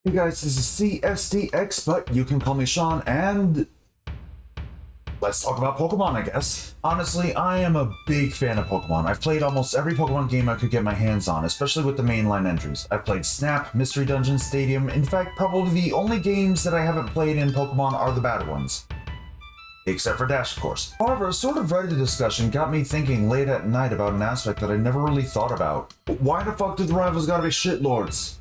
Hey guys, this is CSDX, but you can call me Sean, and let's talk about Pokemon, I guess. Honestly, I am a big fan of Pokemon. I've played almost every Pokemon game I could get my hands on, especially with the mainline entries. I've played Snap, Mystery Dungeon, Stadium. In fact, probably the only games that I haven't played in Pokemon are the bad ones. Except for Dash, of course. However, a sort of Reddit discussion got me thinking late at night about an aspect that I never really thought about. Why the fuck do the rivals gotta be shitlords?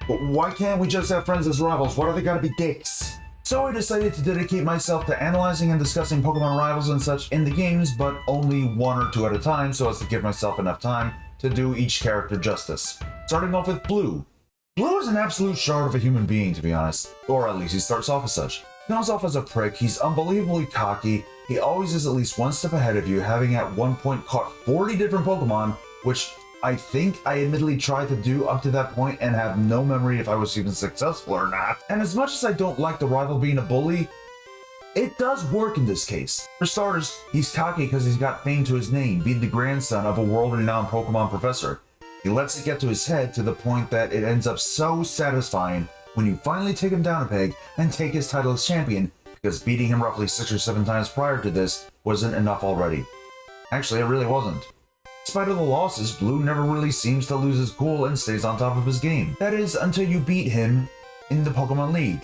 Why can't we just have friends as rivals? Why do they gotta be dicks? So I decided to dedicate myself to analyzing and discussing Pokemon rivals and such in the games, but only one or two at a time so as to give myself enough time to do each character justice. Starting off with Blue. Blue is an absolute shard of a human being, to be honest. Or at least he starts off as such. He comes off as a prick, he's unbelievably cocky, he always is at least one step ahead of you, having at one point caught 40 different Pokemon, which I think I admittedly tried to do up to that point and have no memory if I was even successful or not. And as much as I don't like the rival being a bully, it does work in this case. For starters, he's cocky because he's got fame to his name, being the grandson of a world-renowned Pokemon professor. He lets it get to his head to the point that it ends up so satisfying when you finally take him down a peg and take his title as champion, because beating him roughly 6 or 7 times prior to this wasn't enough already. Actually, it really wasn't. Despite all the losses, Blue never really seems to lose his cool and stays on top of his game. That is, until you beat him in the Pokemon League.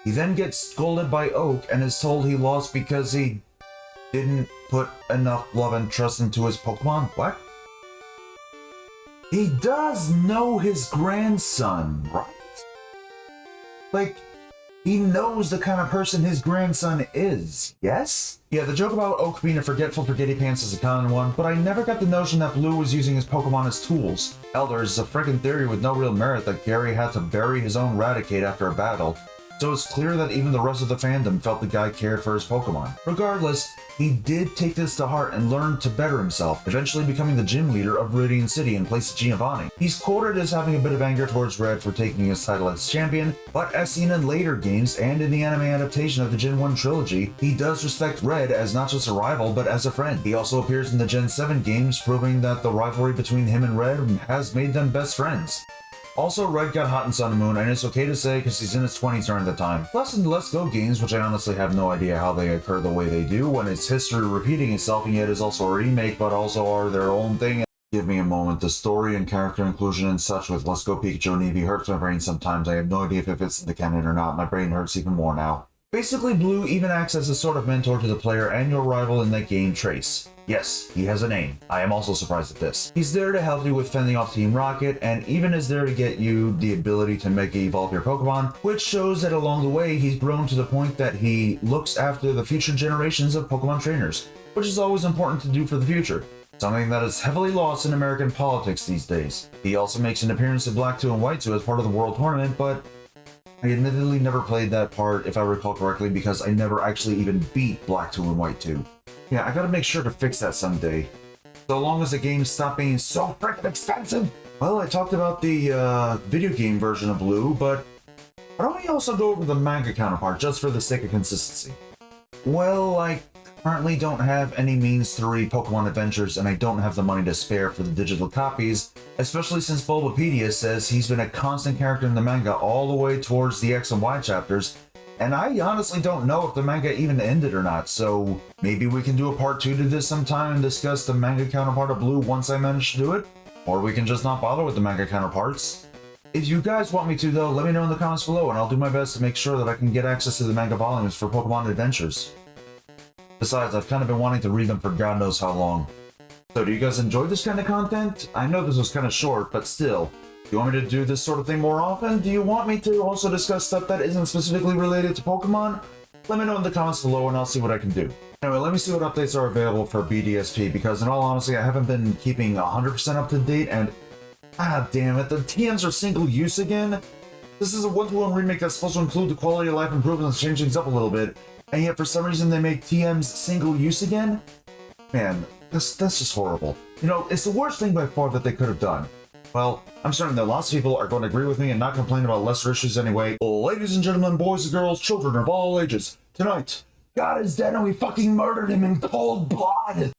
He then gets scolded by Oak and is told he lost because he didn't put enough love and trust into his Pokemon. What? He does know his grandson, right? Like, he knows the kind of person his grandson is, yes? Yeah, the joke about Oak being a forgetful forgetty pants is a common one, but I never got the notion that Blue was using his Pokemon as tools. Hell, there's a freaking theory with no real merit that Gary had to bury his own Raticate after a battle, so it's clear that even the rest of the fandom felt the guy cared for his Pokemon. Regardless, he did take this to heart and learned to better himself, eventually becoming the gym leader of Viridian City in place of Giovanni. He's quoted as having a bit of anger towards Red for taking his title as champion, but as seen in later games and in the anime adaptation of the Gen 1 trilogy, he does respect Red as not just a rival, but as a friend. He also appears in the Gen 7 games, proving that the rivalry between him and Red has made them best friends. Also, Red got hot in Sun and Moon, and it's okay to say because he's in his 20s during the time. Plus, in the Let's Go games, which I honestly have no idea how they occur the way they do, when it's history repeating itself and yet is also a remake, but also are their own thing. Give me a moment. The story and character inclusion and such with Let's Go Pikachu and Eevee hurts my brain sometimes. I have no idea if it fits in the canon or not. My brain hurts even more now. Basically, Blue even acts as a sort of mentor to the player and your rival in that game, Trace. Yes, he has a name. I am also surprised at this. He's there to help you with fending off Team Rocket, and even is there to get you the ability to Mega Evolve your Pokemon, which shows that along the way he's grown to the point that he looks after the future generations of Pokemon trainers, which is always important to do for the future. Something that is heavily lost in American politics these days. He also makes an appearance in Black 2 and White 2 as part of the World Tournament, but I admittedly never played that part, if I recall correctly, because I never actually even beat Black 2 and White 2. Yeah, I gotta make sure to fix that someday. So long as the games stop being so freaking expensive! Well, I talked about the video game version of Blue, but why don't we also go over the manga counterpart, just for the sake of consistency? Well, I currently don't have any means to read Pokemon Adventures, and I don't have the money to spare for the digital copies, especially since Bulbapedia says he's been a constant character in the manga all the way towards the X and Y chapters, and I honestly don't know if the manga even ended or not, so maybe we can do a part 2 to this sometime and discuss the manga counterpart of Blue once I manage to do it, or we can just not bother with the manga counterparts. If you guys want me to though, let me know in the comments below and I'll do my best to make sure that I can get access to the manga volumes for Pokemon Adventures. Besides, I've kind of been wanting to read them for God knows how long. So do you guys enjoy this kind of content? I know this was kind of short, but still. Do you want me to do this sort of thing more often? Do you want me to also discuss stuff that isn't specifically related to Pokemon? Let me know in the comments below and I'll see what I can do. Anyway, let me see what updates are available for BDSP, because in all honesty, I haven't been keeping 100% up to date, and ah damn it, the TMs are single use again? This is a one-to-one remake that's supposed to include the quality of life improvements and change things up a little bit, and yet for some reason they make TMs single use again? Man, that's just horrible. You know, it's the worst thing by far that they could have done. Well, I'm certain that lots of people are going to agree with me and not complain about lesser issues anyway. Ladies and gentlemen, boys and girls, children of all ages, tonight, God is dead and we fucking murdered him in cold blood!